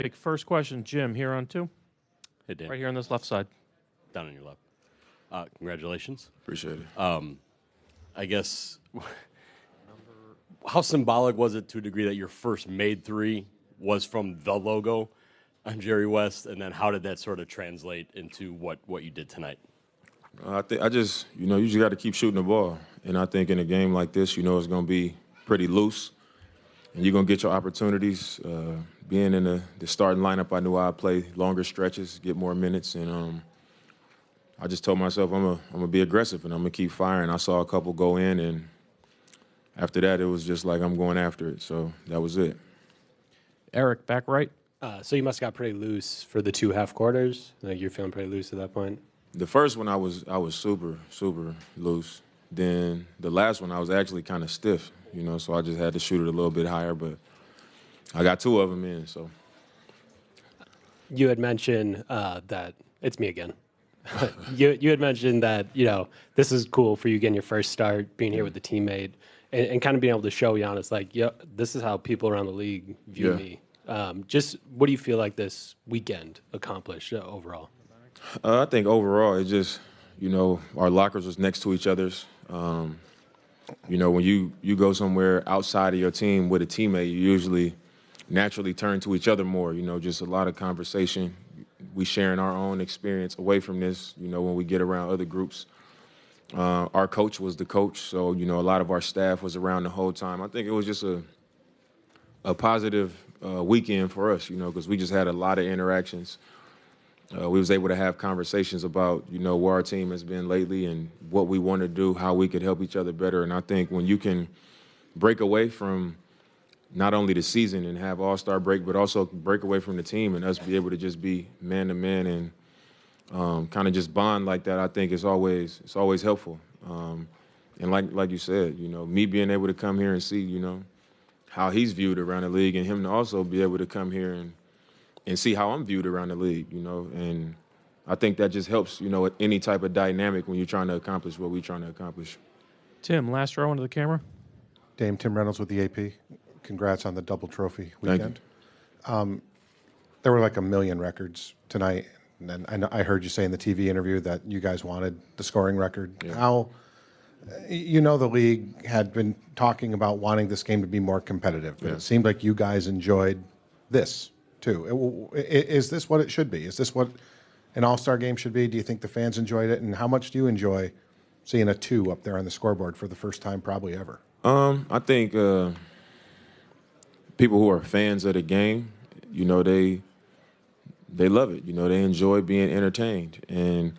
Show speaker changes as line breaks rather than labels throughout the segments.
Big first question, Jim, here on 2.
Hey, Dan.
Right here on this left side.
Down on your left. Congratulations.
Appreciate it.
I guess, how symbolic was it to a degree that your first made three was from the logo on Jerry West, and then how did that sort of translate into what you did tonight?
I just, you just got to keep shooting the ball. And I think in a game like this, it's going to be pretty loose. And you're going to get your opportunities. Being in the starting lineup, I knew I'd play longer stretches, get more minutes. And I just told myself I'm going to be aggressive and I'm going to keep firing. I saw a couple go in, and after that, it was just like I'm going after it. So that was it.
Eric, back right.
So you must have got pretty loose for the 2 half quarters. Like you're feeling pretty loose at that point.
The first one I was super loose. Then the last one I was actually kind of stiff, so I just had to shoot it a little bit higher. But I got 2 of them in. So
you had mentioned that it's me again. you had mentioned that this is cool for you getting your first start, being here with the teammate, and kind of being able to show Giannis this is how people around the league view me. Just what do you feel like this weekend accomplished overall?
I think overall it just, our lockers was next to each other's. When you go somewhere outside of your team with a teammate, you usually naturally turn to each other more, just a lot of conversation. We sharing our own experience away from this, when we get around other groups. Our coach was the coach, so, a lot of our staff was around the whole time. I think it was just a positive weekend for us, because we just had a lot of interactions. We was able to have conversations about, where our team has been lately and what we want to do, how we could help each other better. And I think when you can break away from not only the season and have all-star break, but also break away from the team and us be able to just be man-to-man and kind of just bond like that, I think it's always helpful. And like you said, me being able to come here and see, how he's viewed around the league, and him to also be able to come here and see how I'm viewed around the league, and I think that just helps, any type of dynamic when you're trying to accomplish what we're trying to accomplish.
Tim, last row into the camera.
Dame, Tim Reynolds with the AP. Congrats on the double trophy weekend. There were like 1 million records tonight, and then I heard you say in the TV interview that you guys wanted the scoring record. Yeah. How, the league had been talking about wanting this game to be more competitive, but it seemed like you guys enjoyed this too. Is this what it should be? Is this what an all-star game should be? Do you think the fans enjoyed it? And how much do you enjoy seeing a 2 up there on the scoreboard for the first time probably ever?
I think people who are fans of the game, they love it. They enjoy being entertained. And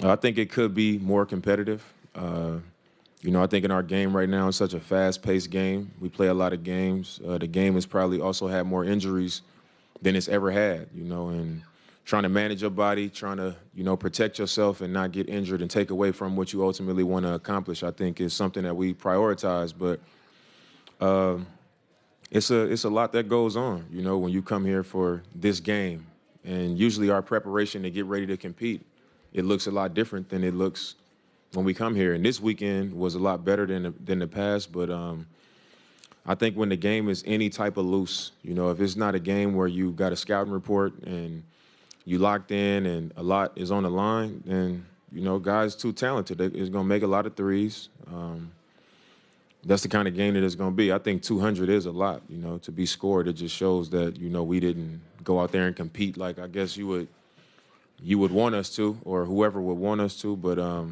I think it could be more competitive. I think in our game right now, it's such a fast-paced game. We play a lot of games. The game has probably also had more injuries than it's ever had, and trying to manage your body, trying to, protect yourself and not get injured and take away from what you ultimately want to accomplish, I think is something that we prioritize. But it's a lot that goes on, when you come here for this game. And usually our preparation to get ready to compete, it looks a lot different than it looks when we come here. And this weekend was a lot better than the past, but I think when the game is any type of loose, if it's not a game where you got a scouting report and you locked in and a lot is on the line, then, guys too talented. It's going to make a lot of threes. That's the kind of game that it's going to be. I think 200 is a lot, to be scored. It just shows that, we didn't go out there and compete like I guess you would want us to, or whoever would want us to. But I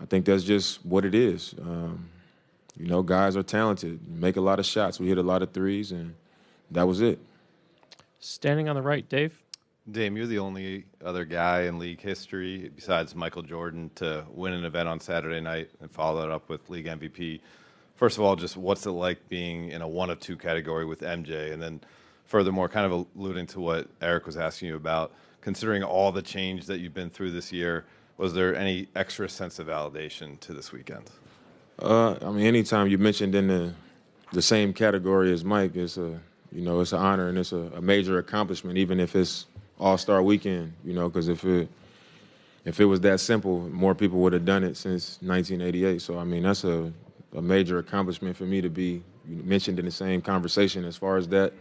think that's just what it is. Guys are talented, make a lot of shots. We hit a lot of threes, and that was it.
Standing on the right, Dave.
Dame, you're the only other guy in league history besides Michael Jordan to win an event on Saturday night and follow that up with league MVP. First of all, just what's it like being in a 1 of 2 category with MJ? And then furthermore, kind of alluding to what Eric was asking you about, considering all the change that you've been through this year, was there any extra sense of validation to this weekend?
Anytime you're mentioned in the same category as Mike, it's it's an honor and it's a major accomplishment, even if it's All-Star Weekend, because if it was that simple, more people would have done it since 1988. So, that's a major accomplishment for me to be mentioned in the same conversation as far as that.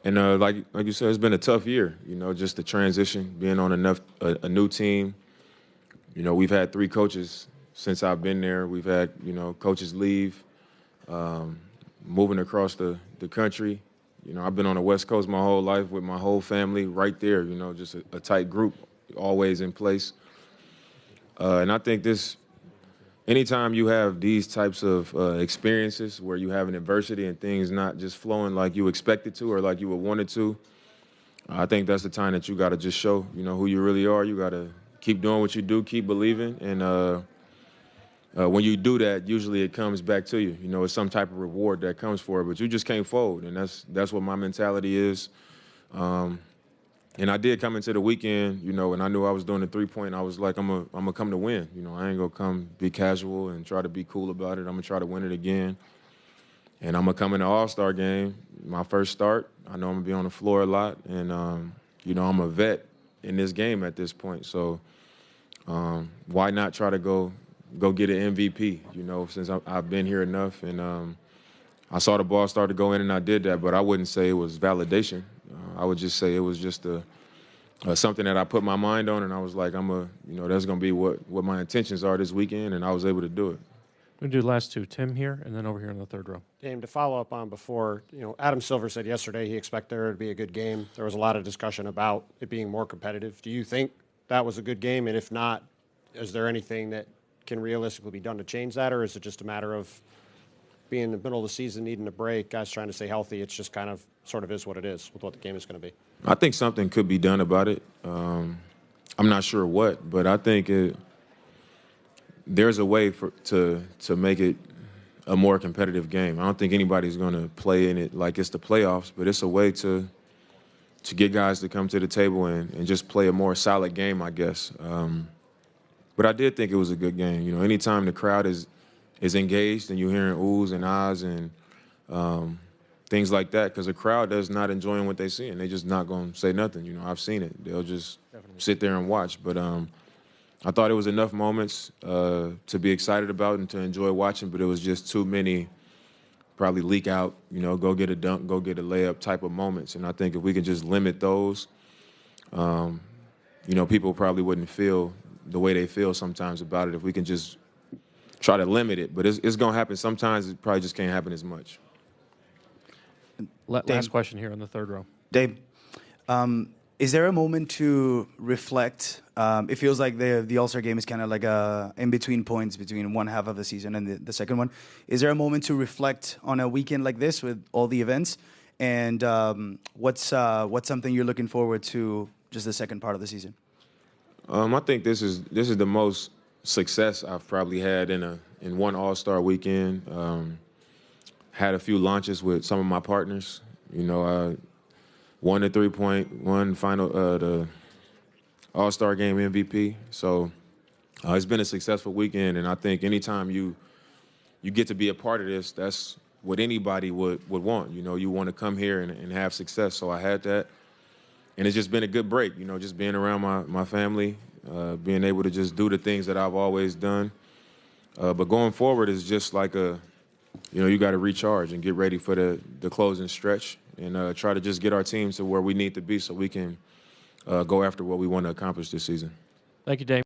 And like you said, it's been a tough year. You know, just the transition, being on a new team. You know, we've had 3 coaches since I've been there. We've had, you know, coaches leave, moving across the country. You know, I've been on the West Coast my whole life with my whole family right there, you know, just a tight group, always in place. And I think anytime you have these types of experiences where you have an adversity and things not just flowing like you expected to or like you would want it to, I think that's the time that you got to just show, you know, who you really are. You got to keep doing what you do, keep believing. And when you do that, usually it comes back to you. You know, it's some type of reward that comes for it, but you just can't fold. And that's what my mentality is. And I did come into the weekend, you know, and I knew I was doing the 3-point. I was like, I'm gonna come to win. You know, I ain't gonna come be casual and try to be cool about it. I'm gonna try to win it again. And I'm gonna come in the All-Star game, my first start. I know I'm gonna be on the floor a lot, and you know, I'm a vet in this game at this point. So why not try to go get an MVP? You know, since I've been here enough, and I saw the ball start to go in, and I did that. But I wouldn't say it was validation. I would just say it was just something that I put my mind on, and I was like, you know, that's going to be what my intentions are this weekend, and I was able to do it.
We'll do the last 2. Tim here, and then over here in the third row.
Dame, to follow up on before, you know, Adam Silver said yesterday he expected there to be a good game. There was a lot of discussion about it being more competitive. Do you think that was a good game? And if not, is there anything that can realistically be done to change that, or is it just a matter of being in the middle of the season, needing a break, guys trying to stay healthy? It's just kind of sort of is what it is with what the game is going to be.
I think something could be done about it. I'm not sure what, but I think there's a way to make it a more competitive game. I don't think anybody's going to play in it like it's the playoffs, but it's a way to get guys to come to the table and just play a more solid game, I guess. But I did think it was a good game. You know, anytime the crowd is engaged and you're hearing oohs and ahs and things like that, because the crowd is not enjoying what they see, and they're just not going to say nothing. You know, I've seen it. They'll just sit there and watch. But I thought it was enough moments to be excited about and to enjoy watching, but it was just too many probably leak out, you know, go get a dunk, go get a layup type of moments. And I think if we can just limit those, you know, people probably wouldn't feel the way they feel sometimes about it if we can just try to limit it. But it's going to happen. Sometimes it probably just can't happen as much.
Last question here in the third row.
Dave, is there a moment to reflect? It feels like the All-Star game is kind of like a in-between points between one half of the season and the second one. Is there a moment to reflect on a weekend like this with all the events? And what's something you're looking forward to just the second part of the season?
I think this is the most success I've probably had in one All-Star weekend. Had a few launches with some of my partners. You know, won the 3-point, won the All-Star game MVP. So it's been a successful weekend, and I think anytime you get to be a part of this, that's what anybody would want. You know, you want to come here and have success. So I had that, and it's just been a good break. You know, just being around my family, being able to just do the things that I've always done. But going forward is just like you got to recharge and get ready for the closing stretch and try to just get our team to where we need to be so we can go after what we want to accomplish this season.
Thank you, Dave.